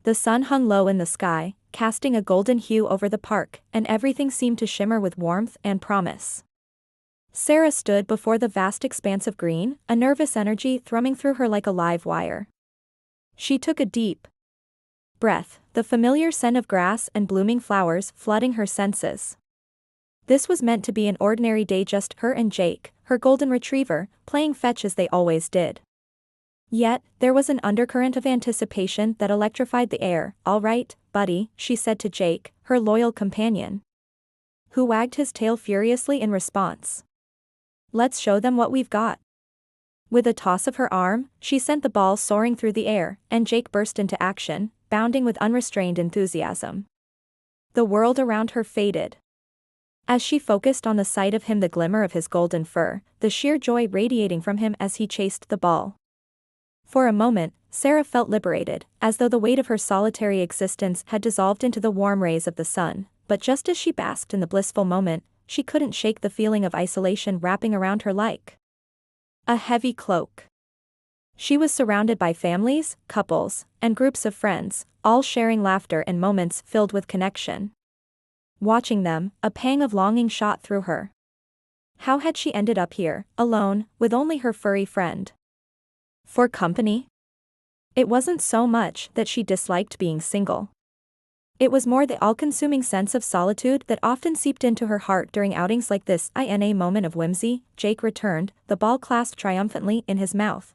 The sun hung low in the sky, casting a golden hue over the park, and everything seemed to shimmer with warmth and promise. Sarah stood before the vast expanse of green, a nervous energy thrumming through her like a live wire. She took a deep breath, the familiar scent of grass and blooming flowers flooding her senses. This was meant to be an ordinary day, just her and Jake, her golden retriever, playing fetch as they always did. Yet, there was an undercurrent of anticipation that electrified the air. "All right, buddy," she said to Jake, her loyal companion, who wagged his tail furiously in response. "Let's show them what we've got." With a toss of her arm, she sent the ball soaring through the air, and Jake burst into action, bounding with unrestrained enthusiasm. The world around her faded. As she focused on the sight of him, the glimmer of his golden fur, the sheer joy radiating from him as he chased the ball. For a moment, Sarah felt liberated, as though the weight of her solitary existence had dissolved into the warm rays of the sun, but just as she basked in the blissful moment, she couldn't shake the feeling of isolation wrapping around her like a heavy cloak. She was surrounded by families, couples, and groups of friends, all sharing laughter and moments filled with connection. Watching them, a pang of longing shot through her. How had she ended up here, alone, with only her furry friend for company? It wasn't so much that she disliked being single. It was more the all-consuming sense of solitude that often seeped into her heart during outings like this. In a moment of whimsy, Jake returned, the ball clasped triumphantly in his mouth.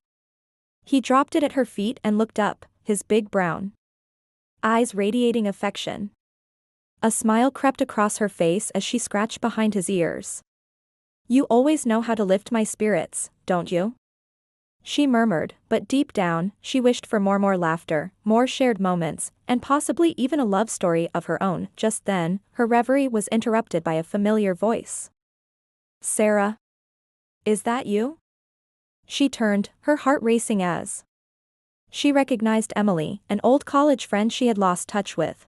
He dropped it at her feet and looked up, his big brown eyes radiating affection. A smile crept across her face as she scratched behind his ears. "You always know how to lift my spirits, don't you?" she murmured, but deep down, she wished for more laughter, more shared moments, and possibly even a love story of her own. Just then, her reverie was interrupted by a familiar voice. "Sarah? Is that you?" She turned, her heart racing as she recognized Emily, an old college friend she had lost touch with.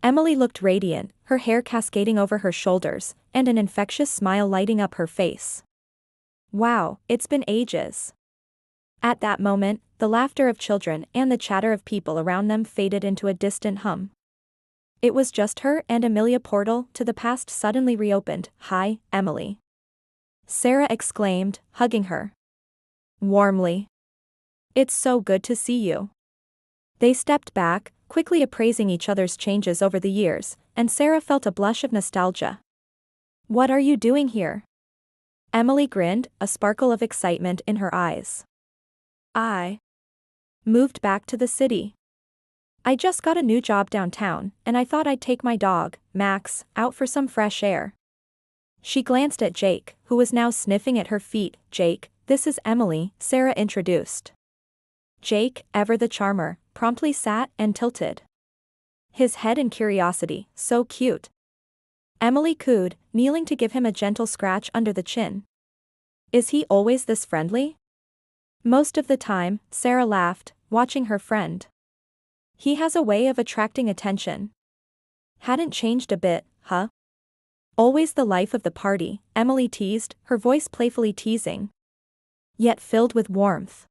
Emily looked radiant, her hair cascading over her shoulders, and an infectious smile lighting up her face. "Wow, it's been ages." At that moment, the laughter of children and the chatter of people around them faded into a distant hum. It was just her and Amelia. Portal to the past suddenly reopened. "Hi, Emily," Sarah exclaimed, hugging her warmly. "It's so good to see you." They stepped back, quickly appraising each other's changes over the years, and Sarah felt a blush of nostalgia. "What are you doing here?" Emily grinned, a sparkle of excitement in her eyes. "I moved back to the city. I just got a new job downtown, and I thought I'd take my dog, Max, out for some fresh air." She glanced at Jake, who was now sniffing at her feet. "Jake, this is Emily," Sarah introduced. Jake, ever the charmer, promptly sat and tilted his head in curiosity. "So cute," Emily cooed, kneeling to give him a gentle scratch under the chin. "Is he always this friendly?" "Most of the time," Sarah laughed, watching her friend. "He has a way of attracting attention." "Hadn't changed a bit, huh?" "Always the life of the party," Emily teased, her voice playfully teasing, yet filled with warmth.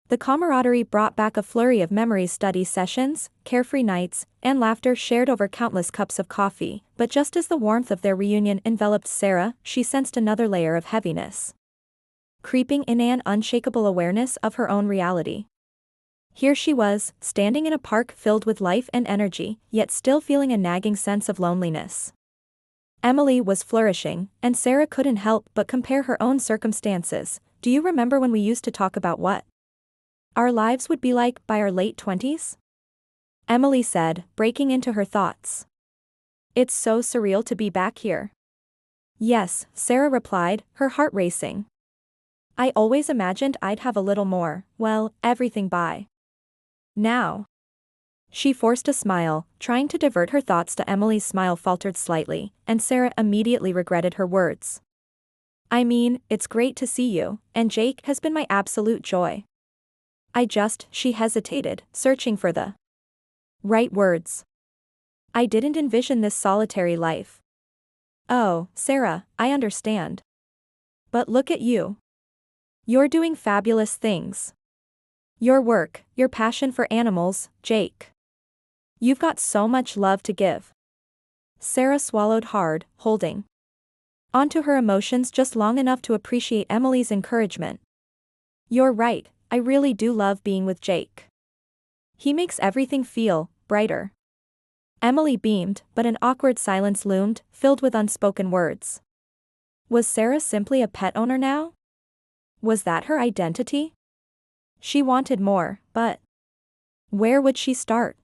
The camaraderie brought back a flurry of memories: study sessions, carefree nights, and laughter shared over countless cups of coffee. But just as the warmth of their reunion enveloped Sarah, she sensed another layer of heaviness creeping in, an unshakable awareness of her own reality. Here she was, standing in a park filled with life and energy, yet still feeling a nagging sense of loneliness. Emily was flourishing, and Sarah couldn't help but compare her own circumstances. "Do you remember when we used to talk about what our lives would be like by our late 20s? Emily said, breaking into her thoughts. "It's so surreal to be back here." "Yes," Sarah replied, her heart racing. "I always imagined I'd have a little more, well, everything by now." She forced a smile, trying to divert her thoughts to Emily's smile faltered slightly, and Sarah immediately regretted her words. "I mean, it's great to see you, and Jake has been my absolute joy. She hesitated, searching for the right words. "I didn't envision this solitary life." "Oh, Sarah, I understand. But look at you. You're doing fabulous things. Your work, your passion for animals, Jake." You've got so much love to give. Sarah swallowed hard, holding onto her emotions just long enough to appreciate Emily's encouragement. You're right, I really do love being with Jake. He makes everything feel brighter. Emily beamed, but an awkward silence loomed, filled with unspoken words. Was Sarah simply a pet owner now? Was that her identity? She wanted more, but where would she start?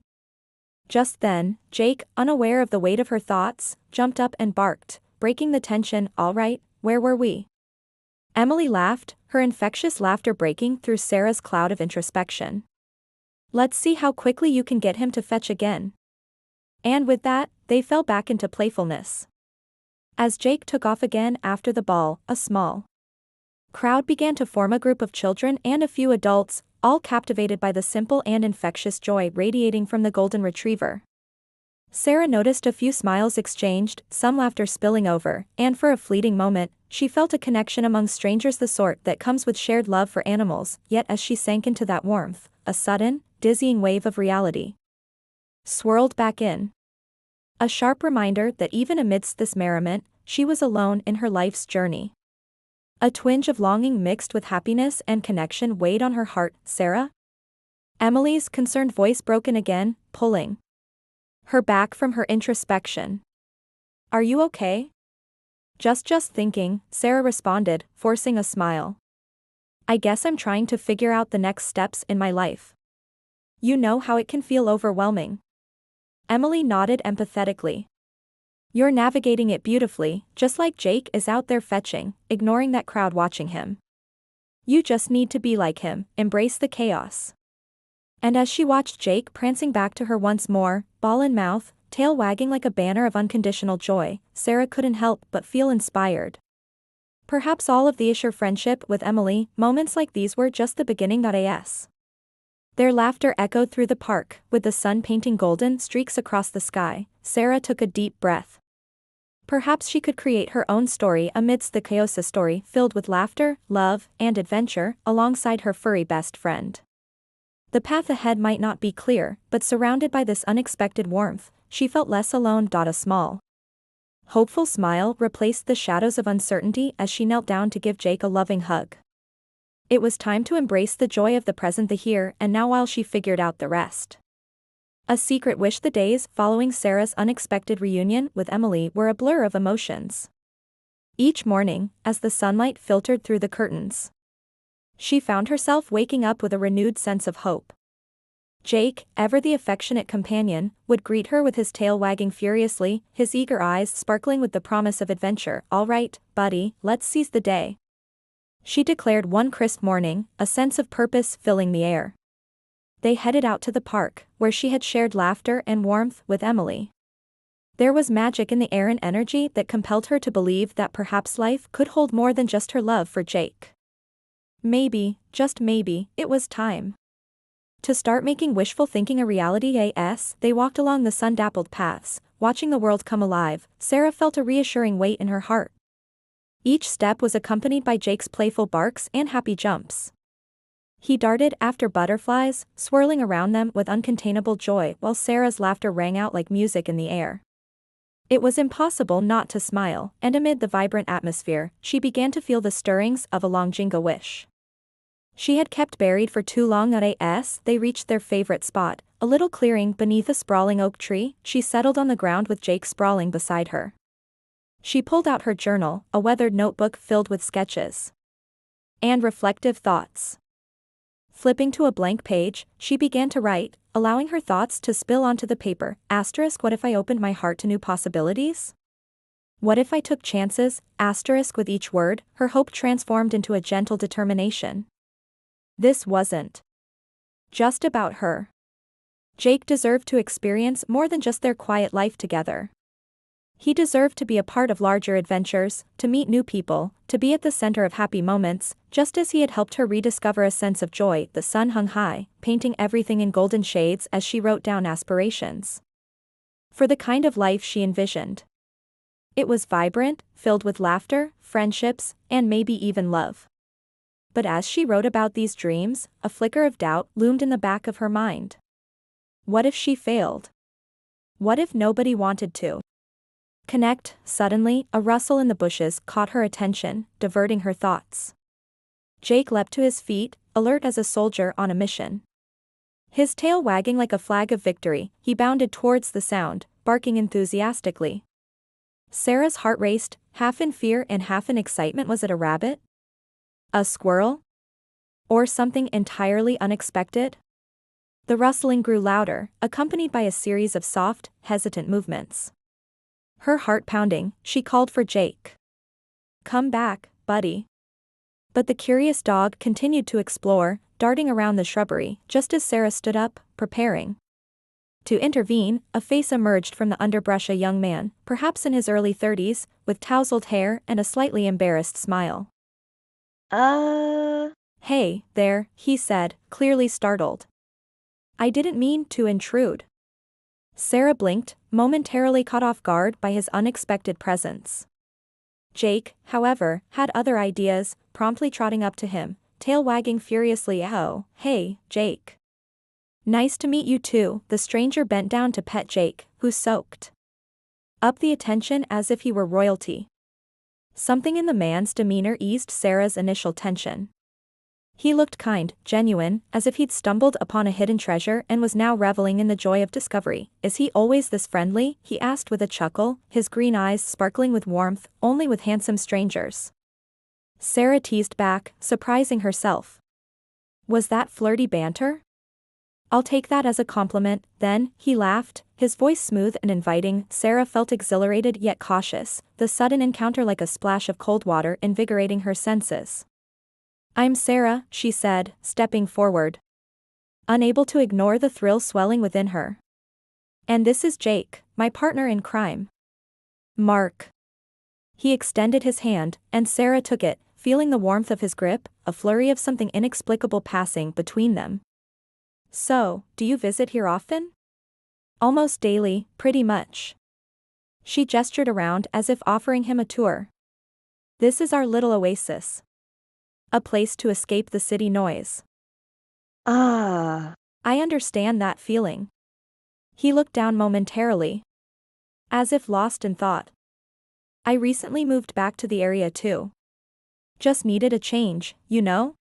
Just then, Jake, unaware of the weight of her thoughts, jumped up and barked, breaking the tension. All right, where were we? Emily laughed, her infectious laughter breaking through Sarah's cloud of introspection. Let's see how quickly you can get him to fetch again. And with that, they fell back into playfulness. As Jake took off again after the ball, a small crowd began to form, a group of children and a few adults, all captivated by the simple and infectious joy radiating from the golden retriever. Sarah noticed a few smiles exchanged, some laughter spilling over, and for a fleeting moment, she felt a connection among strangers, the sort that comes with shared love for animals. Yet as she sank into that warmth, a sudden, dizzying wave of reality swirled back in. A sharp reminder that even amidst this merriment, she was alone in her life's journey. A twinge of longing mixed with happiness and connection weighed on her heart. Sarah? Emily's concerned voice broke in again, pulling her back from her introspection. Are you okay? Just thinking, Sarah responded, forcing a smile. I guess I'm trying to figure out the next steps in my life. You know how it can feel overwhelming. Emily nodded empathetically. You're navigating it beautifully, just like Jake is out there fetching, ignoring that crowd watching him. You just need to be like him, embrace the chaos. And as she watched Jake prancing back to her once more, ball in mouth, tail wagging like a banner of unconditional joy, Sarah couldn't help but feel inspired. Perhaps all of the her friendship with Emily, moments like these were just the beginning. As their laughter echoed through the park, with the sun painting golden streaks across the sky, Sarah took a deep breath. Perhaps she could create her own story amidst the chaos, a story filled with laughter, love, and adventure, alongside her furry best friend. The path ahead might not be clear, but surrounded by this unexpected warmth, she felt less alone. A small, hopeful smile replaced the shadows of uncertainty as she knelt down to give Jake a loving hug. It was time to embrace the joy of the present, the here and now, while she figured out the rest. A secret wish. The days following Sarah's unexpected reunion with Emily were a blur of emotions. Each morning, as the sunlight filtered through the curtains, she found herself waking up with a renewed sense of hope. Jake, ever the affectionate companion, would greet her with his tail wagging furiously, his eager eyes sparkling with the promise of adventure. All right, buddy, let's seize the day, she declared one crisp morning, a sense of purpose filling the air. They headed out to the park, where she had shared laughter and warmth with Emily. There was magic in the air, an energy that compelled her to believe that perhaps life could hold more than just her love for Jake. Maybe, just maybe, it was time to start making wishful thinking a reality. As they walked along the sun-dappled paths, watching the world come alive, Sarah felt a reassuring weight in her heart. Each step was accompanied by Jake's playful barks and happy jumps. He darted after butterflies, swirling around them with uncontainable joy, while Sarah's laughter rang out like music in the air. It was impossible not to smile, and amid the vibrant atmosphere, she began to feel the stirrings of a longing wish she had kept buried for too long. As they reached their favorite spot, a little clearing beneath a sprawling oak tree, she settled on the ground with Jake sprawling beside her. She pulled out her journal, a weathered notebook filled with sketches and reflective thoughts. Flipping to a blank page, she began to write, allowing her thoughts to spill onto the paper. What if I opened my heart to new possibilities? What if I took chances? With each word, her hope transformed into a gentle determination. This wasn't just about her. Jake deserved to experience more than just their quiet life together. He deserved to be a part of larger adventures, to meet new people, to be at the center of happy moments, just as he had helped her rediscover a sense of joy. The sun hung high, painting everything in golden shades as she wrote down aspirations for the kind of life she envisioned. It was vibrant, filled with laughter, friendships, and maybe even love. But as she wrote about these dreams, a flicker of doubt loomed in the back of her mind. What if she failed? What if nobody wanted to connect? Suddenly, a rustle in the bushes caught her attention, diverting her thoughts. Jake leapt to his feet, alert as a soldier on a mission. His tail wagging like a flag of victory, he bounded towards the sound, barking enthusiastically. Sarah's heart raced, half in fear and half in excitement. Was it a rabbit? A squirrel? Or something entirely unexpected? The rustling grew louder, accompanied by a series of soft, hesitant movements. Her heart pounding, she called for Jake. Come back, buddy. But the curious dog continued to explore, darting around the shrubbery, just as Sarah stood up, preparing to intervene. A face emerged from the underbrush, a young man, perhaps in his early 30s, with tousled hair and a slightly embarrassed smile. Hey, there, he said, clearly startled. I didn't mean to intrude. Sarah blinked, momentarily caught off guard by his unexpected presence. Jake, however, had other ideas, promptly trotting up to him, tail wagging furiously. Oh, hey, Jake. Nice to meet you too. The stranger bent down to pet Jake, who soaked up the attention as if he were royalty. Something in the man's demeanor eased Sarah's initial tension. He looked kind, genuine, as if he'd stumbled upon a hidden treasure and was now reveling in the joy of discovery. Is he always this friendly? He asked with a chuckle, his green eyes sparkling with warmth. Only with handsome strangers. Sarah teased back, surprising herself. Was that flirty banter? I'll take that as a compliment, then, he laughed, his voice smooth and inviting. Sarah felt exhilarated yet cautious, the sudden encounter like a splash of cold water invigorating her senses. I'm Sarah, she said, stepping forward, unable to ignore the thrill swelling within her. And this is Jake, my partner in crime. Mark. He extended his hand, and Sarah took it, feeling the warmth of his grip, a flurry of something inexplicable passing between them. So, do you visit here often? Almost daily, pretty much. She gestured around as if offering him a tour. This is our little oasis. A place to escape the city noise. I understand that feeling. He looked down momentarily, as if lost in thought. I recently moved back to the area too. Just needed a change, you know?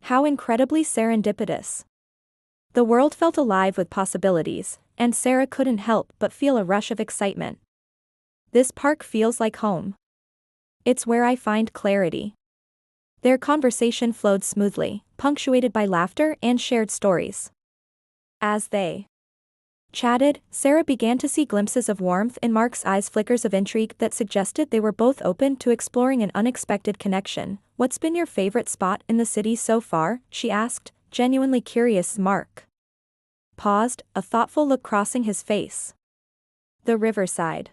How incredibly serendipitous. The world felt alive with possibilities, and Sarah couldn't help but feel a rush of excitement. This park feels like home. It's where I find clarity. Their conversation flowed smoothly, punctuated by laughter and shared stories. As they chatted, Sarah began to see glimpses of warmth in Mark's eyes, flickers of intrigue that suggested they were both open to exploring an unexpected connection. What's been your favorite spot in the city so far? She asked, genuinely curious. Mark paused, a thoughtful look crossing his face. The riverside.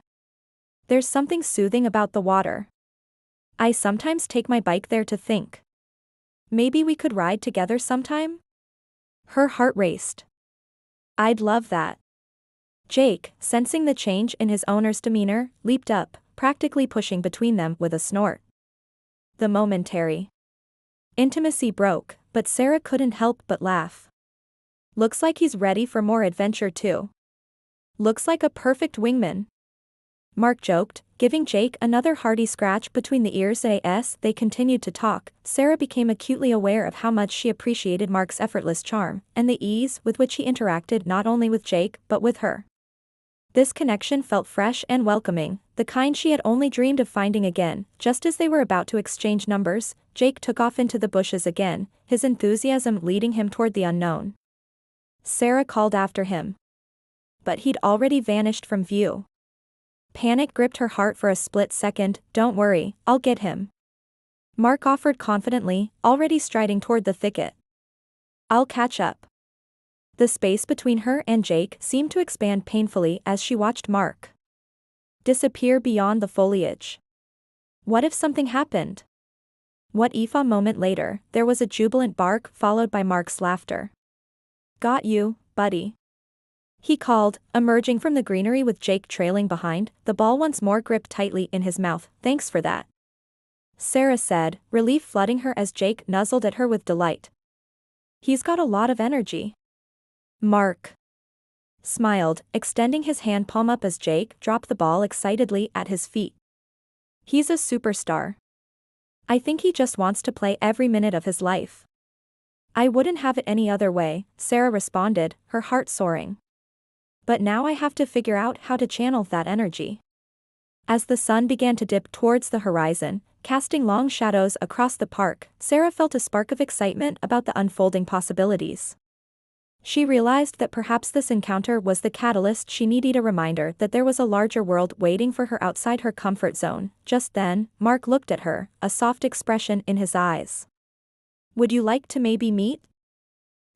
There's something soothing about the water. I sometimes take my bike there to think. Maybe we could ride together sometime? Her heart raced. I'd love that. Jake, sensing the change in his owner's demeanor, leaped up, practically pushing between them with a snort. The momentary intimacy broke, but Sarah couldn't help but laugh. Looks like he's ready for more adventure too. Looks like a perfect wingman. Mark joked, giving Jake another hearty scratch between the ears. As they continued to talk, Sarah became acutely aware of how much she appreciated Mark's effortless charm, and the ease with which he interacted not only with Jake but with her. This connection felt fresh and welcoming, the kind she had only dreamed of finding again. Just as they were about to exchange numbers, Jake took off into the bushes again, his enthusiasm leading him toward the unknown. Sarah called after him. But he'd already vanished from view. Panic gripped her heart for a split second. Don't worry, I'll get him. Mark offered confidently, already striding toward the thicket. I'll catch up. The space between her and Jake seemed to expand painfully as she watched Mark disappear beyond the foliage. What if something happened? What if a moment later, there was a jubilant bark followed by Mark's laughter. Got you, buddy. He called, emerging from the greenery with Jake trailing behind, the ball once more gripped tightly in his mouth. Thanks for that, Sarah said, relief flooding her as Jake nuzzled at her with delight. He's got a lot of energy. Mark smiled, extending his hand palm up as Jake dropped the ball excitedly at his feet. He's a superstar. I think he just wants to play every minute of his life. I wouldn't have it any other way, Sarah responded, her heart soaring. But now I have to figure out how to channel that energy. As the sun began to dip towards the horizon, casting long shadows across the park, Sarah felt a spark of excitement about the unfolding possibilities. She realized that perhaps this encounter was the catalyst she needed, a reminder that there was a larger world waiting for her outside her comfort zone. Just then, Mark looked at her, a soft expression in his eyes. Would you like to maybe meet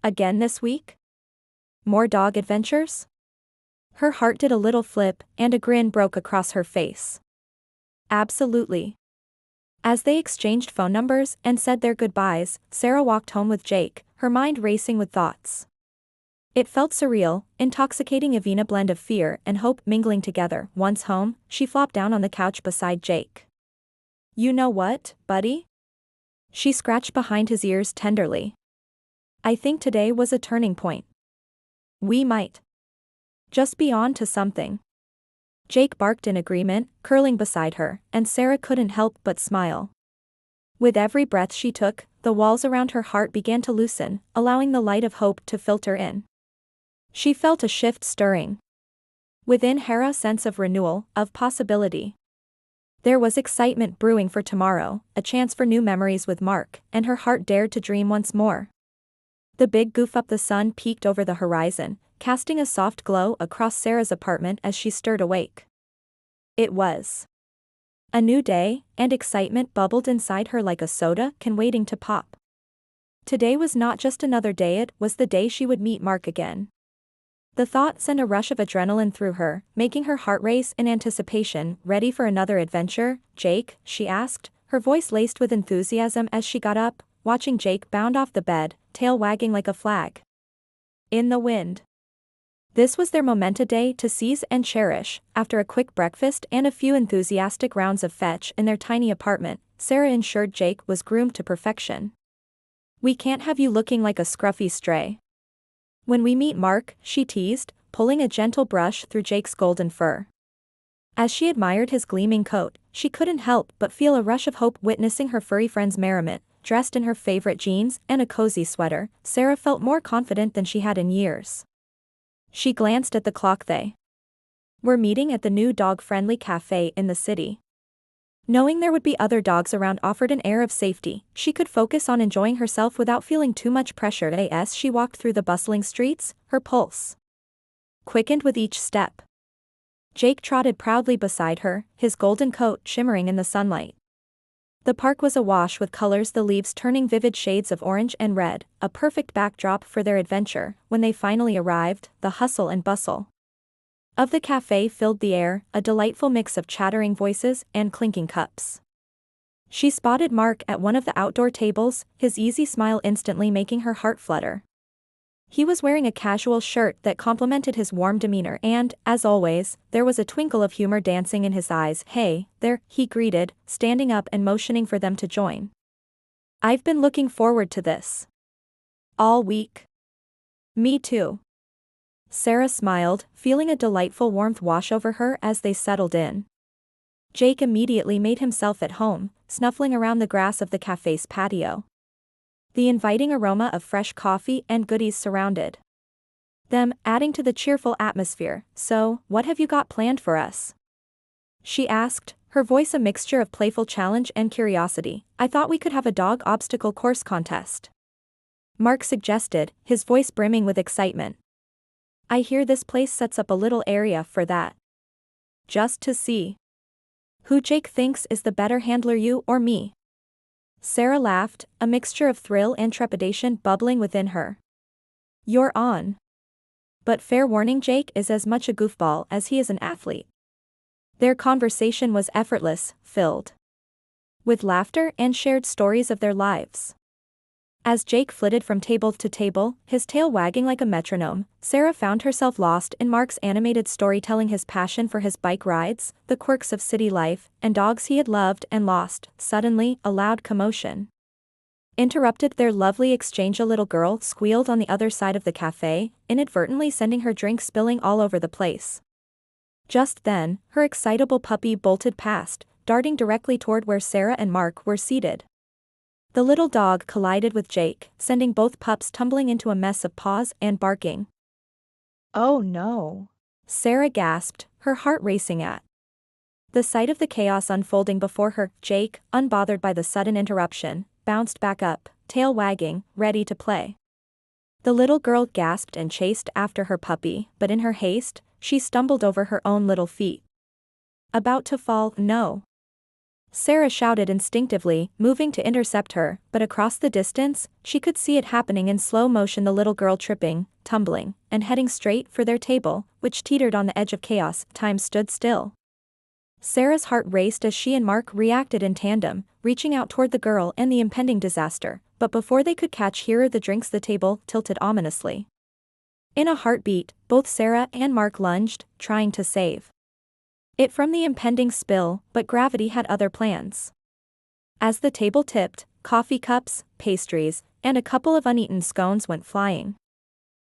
again this week? More dog adventures? Her heart did a little flip, and a grin broke across her face. Absolutely. As they exchanged phone numbers and said their goodbyes, Sarah walked home with Jake, her mind racing with thoughts. It felt surreal, intoxicating, a vina blend of fear and hope mingling together. Once home, she flopped down on the couch beside Jake. You know what, buddy? She scratched behind his ears tenderly. I think today was a turning point. We might just be on to something. Jake barked in agreement, curling beside her, and Sarah couldn't help but smile. With every breath she took, the walls around her heart began to loosen, allowing the light of hope to filter in. She felt a shift stirring within her, a sense of renewal, of possibility. There was excitement brewing for tomorrow, a chance for new memories with Mark, and her heart dared to dream once more. The big goof up, the sun peeked over the horizon, casting a soft glow across Sarah's apartment as she stirred awake. It was a new day, and excitement bubbled inside her like a soda can waiting to pop. Today was not just another day, it was the day she would meet Mark again. The thought sent a rush of adrenaline through her, making her heart race in anticipation. Ready for another adventure, Jake? She asked, her voice laced with enthusiasm as she got up, watching Jake bound off the bed, tail wagging like a flag in the wind. This was their momentous day to seize and cherish. After a quick breakfast and a few enthusiastic rounds of fetch in their tiny apartment, Sarah ensured Jake was groomed to perfection. We can't have you looking like a scruffy stray when we meet Mark, she teased, pulling a gentle brush through Jake's golden fur. As she admired his gleaming coat, she couldn't help but feel a rush of hope witnessing her furry friend's merriment. Dressed in her favorite jeans and a cozy sweater, Sarah felt more confident than she had in years. She glanced at the clock. They were meeting at the new dog-friendly cafe in the city. Knowing there would be other dogs around offered an air of safety. She could focus on enjoying herself without feeling too much pressure. As she walked through the bustling streets, her pulse quickened with each step. Jake trotted proudly beside her, his golden coat shimmering in the sunlight. The park was awash with colors, the leaves turning vivid shades of orange and red, a perfect backdrop for their adventure. When they finally arrived, the hustle and bustle of the cafe filled the air, a delightful mix of chattering voices and clinking cups. She spotted Mark at one of the outdoor tables, his easy smile instantly making her heart flutter. He was wearing a casual shirt that complemented his warm demeanor and, as always, there was a twinkle of humor dancing in his eyes. Hey, there, he greeted, standing up and motioning for them to join. I've been looking forward to this all week. Me too. Sarah smiled, feeling a delightful warmth wash over her as they settled in. Jake immediately made himself at home, snuffling around the grass of the cafe's patio. The inviting aroma of fresh coffee and goodies surrounded them, adding to the cheerful atmosphere. So, what have you got planned for us? She asked, her voice a mixture of playful challenge and curiosity. I thought we could have a dog obstacle course contest, Mark suggested, his voice brimming with excitement. I hear this place sets up a little area for that. Just to see who Jake thinks is the better handler, you or me. Sarah laughed, a mixture of thrill and trepidation bubbling within her. You're on. But fair warning, Jake is as much a goofball as he is an athlete. Their conversation was effortless, filled with laughter and shared stories of their lives. As Jake flitted from table to table, his tail wagging like a metronome, Sarah found herself lost in Mark's animated storytelling, his passion for his bike rides, the quirks of city life, and dogs he had loved and lost. Suddenly, a loud commotion interrupted their lovely exchange. A little girl squealed on the other side of the cafe, inadvertently sending her drink spilling all over the place. Just then, her excitable puppy bolted past, darting directly toward where Sarah and Mark were seated. The little dog collided with Jake, sending both pups tumbling into a mess of paws and barking. "Oh no," Sarah gasped, her heart racing at the sight of the chaos unfolding before her. Jake, unbothered by the sudden interruption, bounced back up, tail wagging, ready to play. The little girl gasped and chased after her puppy, but in her haste, she stumbled over her own little feet. About to fall, no. Sarah shouted instinctively, moving to intercept her, but across the distance, she could see it happening in slow motion, the little girl tripping, tumbling, and heading straight for their table, which teetered on the edge of chaos. Time stood still. Sarah's heart raced as she and Mark reacted in tandem, reaching out toward the girl and the impending disaster, but before they could catch her the drinks, the table tilted ominously. In a heartbeat, both Sarah and Mark lunged, trying to save it from the impending spill, but gravity had other plans. As the table tipped, coffee cups, pastries, and a couple of uneaten scones went flying.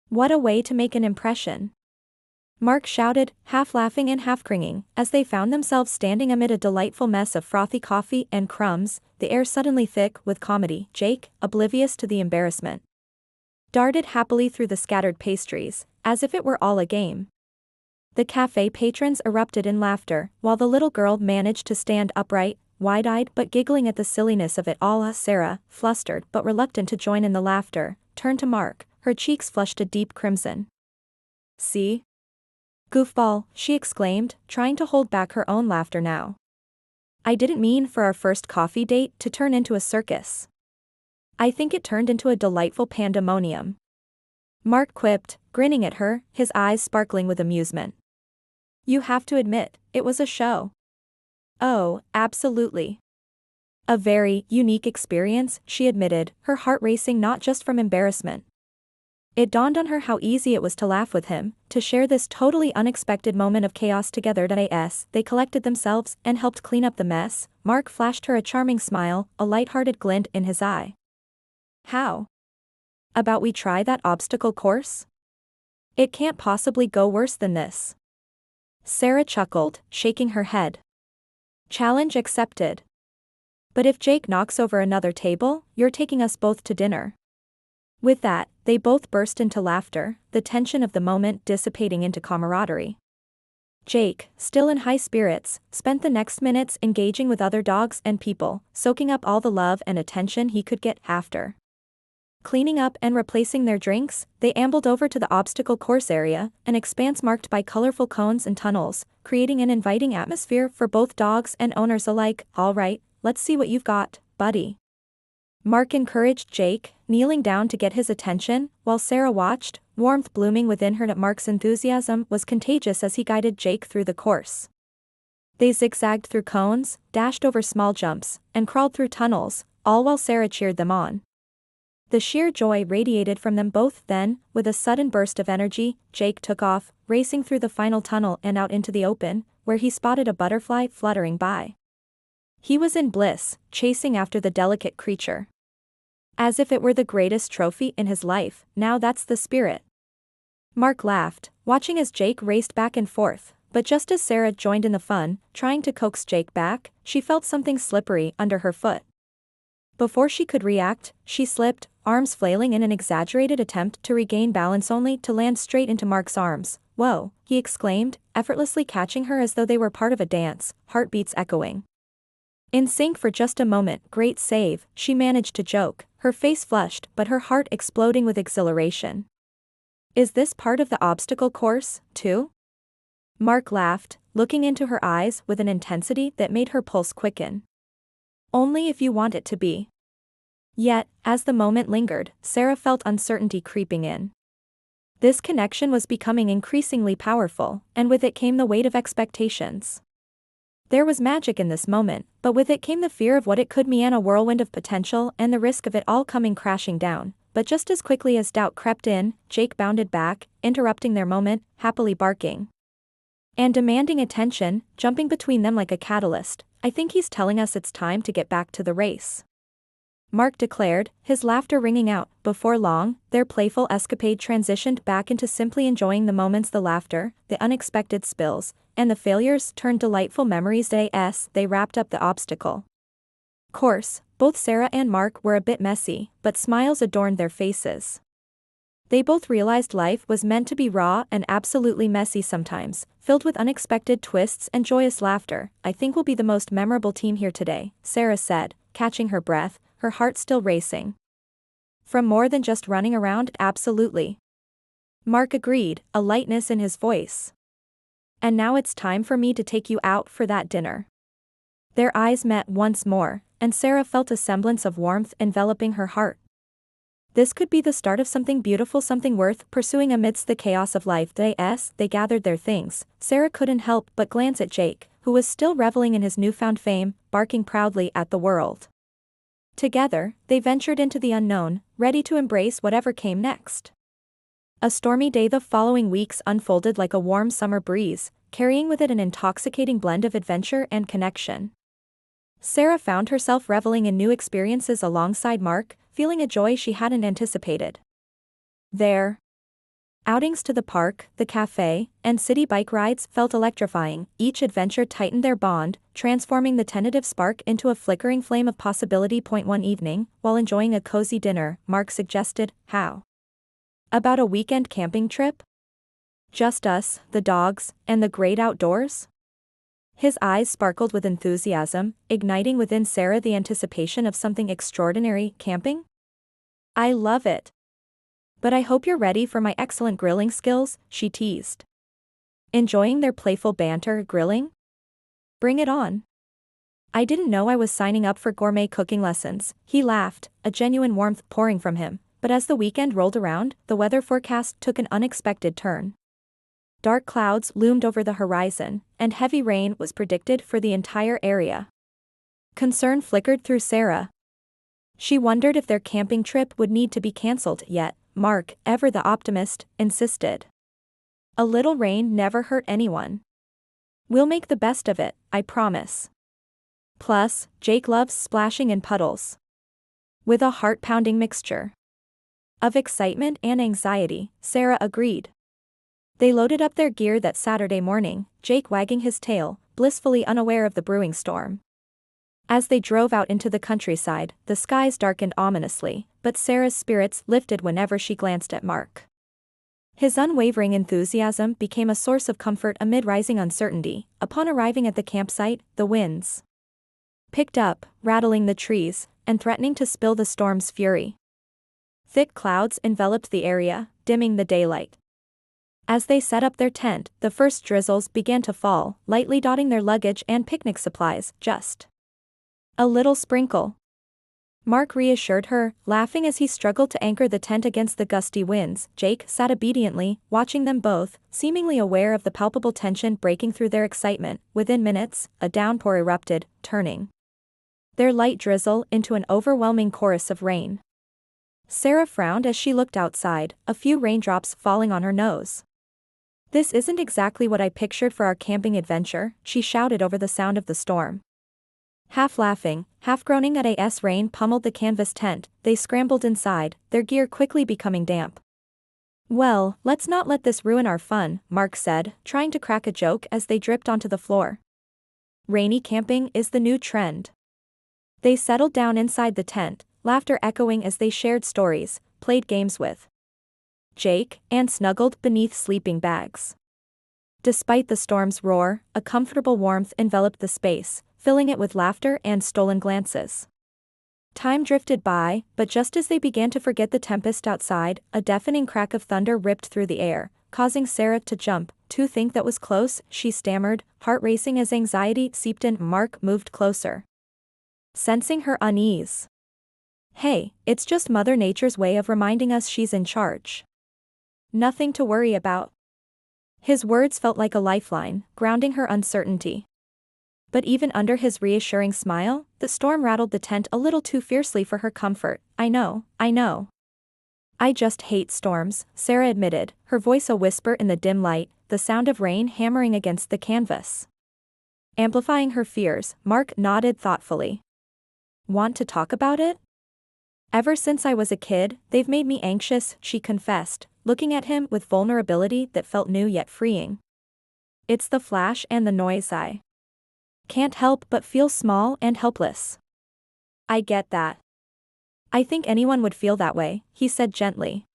What a way to make an impression! Mark shouted, half laughing and half cringing, as they found themselves standing amid a delightful mess of frothy coffee and crumbs, the air suddenly thick with comedy. Jake, oblivious to the embarrassment, darted happily through the scattered pastries, as if it were all a game. The cafe patrons erupted in laughter, while the little girl managed to stand upright, wide-eyed but giggling at the silliness of it all. Sarah, flustered but reluctant to join in the laughter, turned to Mark, her cheeks flushed a deep crimson. "See? Goofball," she exclaimed, trying to hold back her own laughter now. "I didn't mean for our first coffee date to turn into a circus. I think it turned into a delightful pandemonium." Mark quipped, grinning at her, his eyes sparkling with amusement. "You have to admit, it was a show." "Oh, absolutely. A very unique experience," she admitted, her heart racing not just from embarrassment. It dawned on her how easy it was to laugh with him, to share this totally unexpected moment of chaos together. As they collected themselves and helped clean up the mess, Mark flashed her a charming smile, a light-hearted glint in his eye. "How about we try that obstacle course? It can't possibly go worse than this." Sarah chuckled, shaking her head. "Challenge accepted. But if Jake knocks over another table, you're taking us both to dinner." With that, they both burst into laughter, the tension of the moment dissipating into camaraderie. Jake, still in high spirits, spent the next minutes engaging with other dogs and people, soaking up all the love and attention he could get. After cleaning up and replacing their drinks, they ambled over to the obstacle course area, an expanse marked by colorful cones and tunnels, creating an inviting atmosphere for both dogs and owners alike. "All right, let's see what you've got, buddy," Mark encouraged Jake, kneeling down to get his attention, while Sarah watched, warmth blooming within her. Mark's enthusiasm was contagious as he guided Jake through the course. They zigzagged through cones, dashed over small jumps, and crawled through tunnels, all while Sarah cheered them on. The sheer joy radiated from them both. Then, with a sudden burst of energy, Jake took off, racing through the final tunnel and out into the open, where he spotted a butterfly fluttering by. He was in bliss, chasing after the delicate creature, as if it were the greatest trophy in his life. "Now that's the spirit." Mark laughed, watching as Jake raced back and forth, but just as Sarah joined in the fun, trying to coax Jake back, she felt something slippery under her foot. Before she could react, she slipped, arms flailing in an exaggerated attempt to regain balance, only to land straight into Mark's arms. "Whoa," he exclaimed, effortlessly catching her as though they were part of a dance, heartbeats echoing in sync for just a moment. "Great save," she managed to joke, her face flushed but her heart exploding with exhilaration. "Is this part of the obstacle course, too?" Mark laughed, looking into her eyes with an intensity that made her pulse quicken. "Only if you want it to be." Yet, as the moment lingered, Sarah felt uncertainty creeping in. This connection was becoming increasingly powerful, and with it came the weight of expectations. There was magic in this moment, but with it came the fear of what it could mean, a whirlwind of potential and the risk of it all coming crashing down. But just as quickly as doubt crept in, Jake bounded back, interrupting their moment, happily barking and demanding attention, jumping between them like a catalyst. "I think he's telling us it's time to get back to the race." Mark declared, his laughter ringing out. Before long, their playful escapade transitioned back into simply enjoying the moments. The laughter, the unexpected spills, and the failures turned delightful memories as they wrapped up the obstacle course. Both Sarah and Mark were a bit messy, but smiles adorned their faces. They both realized life was meant to be raw and absolutely messy sometimes, filled with unexpected twists and joyous laughter. I think we'll be the most memorable team here today, Sarah said, catching her breath, her heart still racing. From more than just running around, absolutely. Mark agreed, a lightness in his voice. And now it's time for me to take you out for that dinner. Their eyes met once more, and Sarah felt a semblance of warmth enveloping her heart. This could be the start of something beautiful, something worth pursuing amidst the chaos of life. As they gathered their things, Sarah couldn't help but glance at Jake, who was still reveling in his newfound fame, barking proudly at the world. Together, they ventured into the unknown, ready to embrace whatever came next. A stormy day the following weeks unfolded like a warm summer breeze, carrying with it an intoxicating blend of adventure and connection. Sarah found herself reveling in new experiences alongside Mark, feeling a joy she hadn't anticipated. Their outings to the park, the cafe, and city bike rides felt electrifying. Each adventure tightened their bond, transforming the tentative spark into a flickering flame of possibility. One evening, while enjoying a cozy dinner, Mark suggested, "How about a weekend camping trip? Just us, the dogs, and the great outdoors?" His eyes sparkled with enthusiasm, igniting within Sarah the anticipation of something extraordinary. Camping? I love it. But I hope you're ready for my excellent grilling skills, she teased. Enjoying their playful banter. Grilling? Bring it on. I didn't know I was signing up for gourmet cooking lessons, he laughed, a genuine warmth pouring from him. But as the weekend rolled around, the weather forecast took an unexpected turn. Dark clouds loomed over the horizon, and heavy rain was predicted for the entire area. Concern flickered through Sarah. She wondered if their camping trip would need to be cancelled, yet Mark, ever the optimist, insisted. A little rain never hurt anyone. We'll make the best of it, I promise. Plus, Jake loves splashing in puddles. With a heart-pounding mixture of excitement and anxiety, Sarah agreed. They loaded up their gear that Saturday morning, Jake wagging his tail, blissfully unaware of the brewing storm. As they drove out into the countryside, the skies darkened ominously, but Sarah's spirits lifted whenever she glanced at Mark. His unwavering enthusiasm became a source of comfort amid rising uncertainty. Upon arriving at the campsite, the winds picked up, rattling the trees, and threatening to spill the storm's fury. Thick clouds enveloped the area, dimming the daylight. As they set up their tent, the first drizzles began to fall, lightly dotting their luggage and picnic supplies. Just a little sprinkle. Mark reassured her, laughing as he struggled to anchor the tent against the gusty winds. Jake sat obediently, watching them both, seemingly aware of the palpable tension breaking through their excitement. Within minutes, a downpour erupted, turning their light drizzle into an overwhelming chorus of rain. Sarah frowned as she looked outside, a few raindrops falling on her nose. This isn't exactly what I pictured for our camping adventure, she shouted over the sound of the storm. Half laughing, half groaning as rain pummeled the canvas tent, they scrambled inside, their gear quickly becoming damp. Well, let's not let this ruin our fun, Mark said, trying to crack a joke as they dripped onto the floor. Rainy camping is the new trend. They settled down inside the tent, laughter echoing as they shared stories, played games with Jake, and snuggled beneath sleeping bags. Despite the storm's roar, a comfortable warmth enveloped the space, filling it with laughter and stolen glances. Time drifted by, but just as they began to forget the tempest outside, a deafening crack of thunder ripped through the air, causing Sarah to jump. "To think that was close," she stammered, heart racing as anxiety seeped in. Mark moved closer, sensing her unease. "Hey, it's just Mother Nature's way of reminding us she's in charge. Nothing to worry about." His words felt like a lifeline, grounding her uncertainty. But even under his reassuring smile, the storm rattled the tent a little too fiercely for her comfort. I know. I just hate storms," Sarah admitted, her voice a whisper in the dim light, the sound of rain hammering against the canvas amplifying her fears. Mark nodded thoughtfully. "Want to talk about it?" Ever since I was a kid, they've made me anxious, she confessed, looking at him with vulnerability that felt new yet freeing. It's the flash and the noise I can't help but feel small and helpless. I get that. I think anyone would feel that way, he said gently.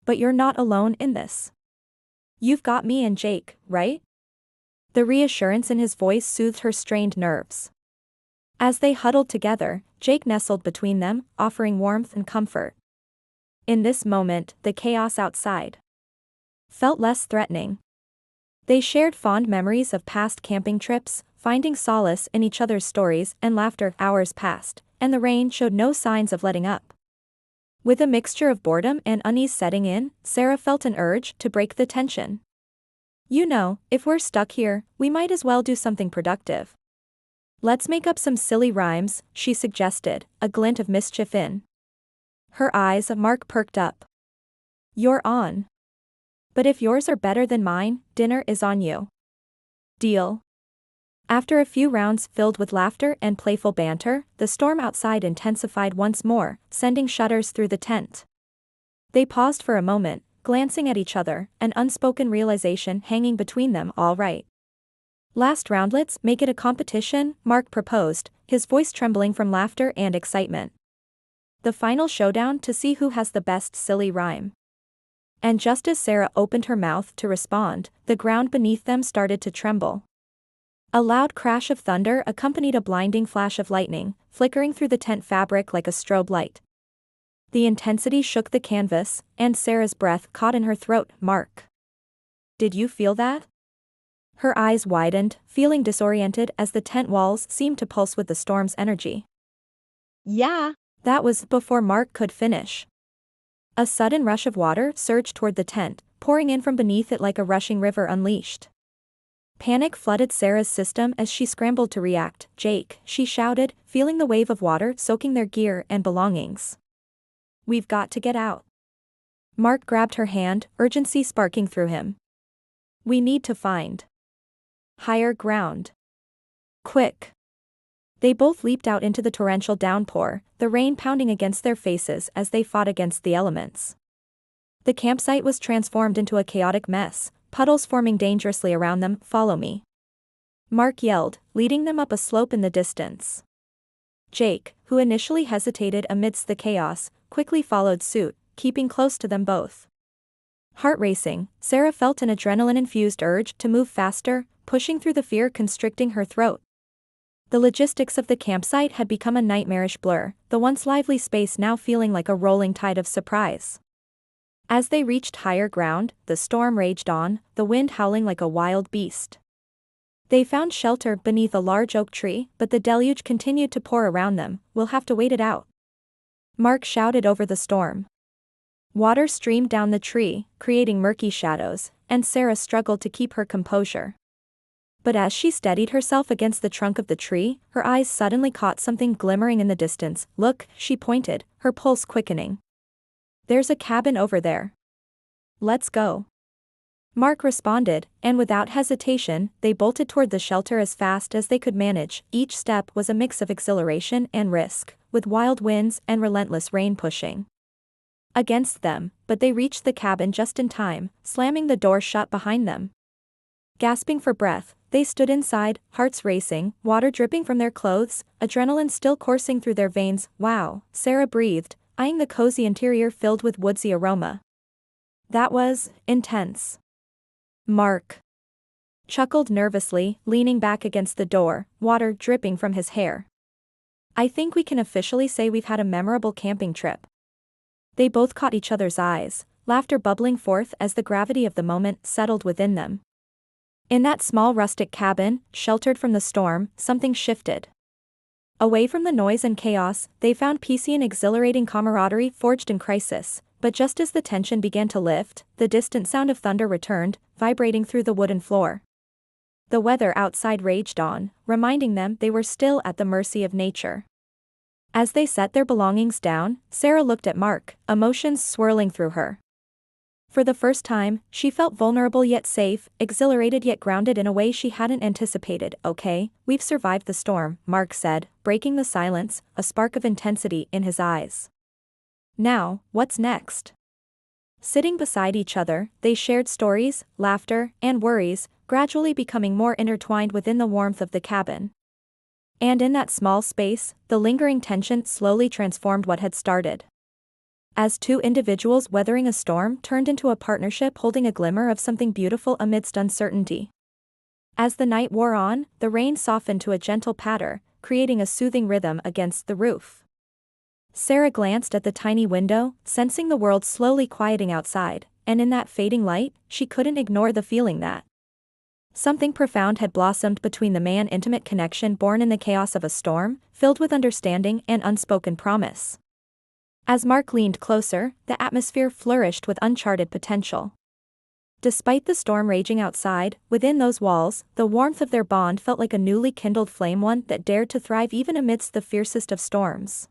But you're not alone in this. You've got me and Jake, right? The reassurance in his voice soothed her strained nerves. As they huddled together, Jake nestled between them, offering warmth and comfort. In this moment, the chaos outside felt less threatening. They shared fond memories of past camping trips, finding solace in each other's stories and laughter. Hours passed, and the rain showed no signs of letting up. With a mixture of boredom and unease setting in, Sarah felt an urge to break the tension. You know, if we're stuck here, we might as well do something productive. Let's make up some silly rhymes, she suggested, a glint of mischief in her eyes. Mark perked up. You're on. But if yours are better than mine, dinner is on you. Deal. After a few rounds filled with laughter and playful banter, the storm outside intensified once more, sending shudders through the tent. They paused for a moment, glancing at each other, an unspoken realization hanging between them. All right. Last round, let's make it a competition, Mark proposed, his voice trembling from laughter and excitement. The final showdown to see who has the best silly rhyme. And just as Sarah opened her mouth to respond, the ground beneath them started to tremble. A loud crash of thunder accompanied a blinding flash of lightning, flickering through the tent fabric like a strobe light. The intensity shook the canvas, and Sarah's breath caught in her throat. Mark. Did you feel that? Her eyes widened, feeling disoriented as the tent walls seemed to pulse with the storm's energy. Yeah. That was before Mark could finish. A sudden rush of water surged toward the tent, pouring in from beneath it like a rushing river unleashed. Panic flooded Sarah's system as she scrambled to react. Jake, she shouted, feeling the wave of water soaking their gear and belongings. We've got to get out. Mark grabbed her hand, urgency sparking through him. We need to find higher ground. Quick. They both leaped out into the torrential downpour, the rain pounding against their faces as they fought against the elements. The campsite was transformed into a chaotic mess, puddles forming dangerously around them. Follow me. Mark yelled, leading them up a slope in the distance. Jake, who initially hesitated amidst the chaos, quickly followed suit, keeping close to them both. Heart racing, Sarah felt an adrenaline-infused urge to move faster, pushing through the fear constricting her throat. The logistics of the campsite had become a nightmarish blur, the once lively space now feeling like a rolling tide of surprise. As they reached higher ground, the storm raged on, the wind howling like a wild beast. They found shelter beneath a large oak tree, but the deluge continued to pour around them. We'll have to wait it out. Mark shouted over the storm. Water streamed down the tree, creating murky shadows, and Sarah struggled to keep her composure. But as she steadied herself against the trunk of the tree, her eyes suddenly caught something glimmering in the distance. Look, she pointed, her pulse quickening. There's a cabin over there. Let's go. Mark responded, and without hesitation, they bolted toward the shelter as fast as they could manage. Each step was a mix of exhilaration and risk, with wild winds and relentless rain pushing against them, but they reached the cabin just in time, slamming the door shut behind them. Gasping for breath, they stood inside, hearts racing, water dripping from their clothes, adrenaline still coursing through their veins. Wow, Sarah breathed, eyeing the cozy interior filled with woodsy aroma. That was intense. Mark chuckled nervously, leaning back against the door, water dripping from his hair. I think we can officially say we've had a memorable camping trip. They both caught each other's eyes, laughter bubbling forth as the gravity of the moment settled within them. In that small rustic cabin, sheltered from the storm, something shifted. Away from the noise and chaos, they found peace and exhilarating camaraderie forged in crisis, but just as the tension began to lift, the distant sound of thunder returned, vibrating through the wooden floor. The weather outside raged on, reminding them they were still at the mercy of nature. As they set their belongings down, Sarah looked at Mark, emotions swirling through her. For the first time, she felt vulnerable yet safe, exhilarated yet grounded in a way she hadn't anticipated. Okay, we've survived the storm, Mark said, breaking the silence, a spark of intensity in his eyes. Now, what's next? Sitting beside each other, they shared stories, laughter, and worries, gradually becoming more intertwined within the warmth of the cabin. And in that small space, the lingering tension slowly transformed what had started. As two individuals weathering a storm turned into a partnership holding a glimmer of something beautiful amidst uncertainty. As the night wore on, the rain softened to a gentle patter, creating a soothing rhythm against the roof. Sarah glanced at the tiny window, sensing the world slowly quieting outside, and in that fading light, she couldn't ignore the feeling that something profound had blossomed between the man-intimate connection born in the chaos of a storm, filled with understanding and unspoken promise. As Mark leaned closer, the atmosphere flourished with uncharted potential. Despite the storm raging outside, within those walls, the warmth of their bond felt like a newly kindled flame, one that dared to thrive even amidst the fiercest of storms.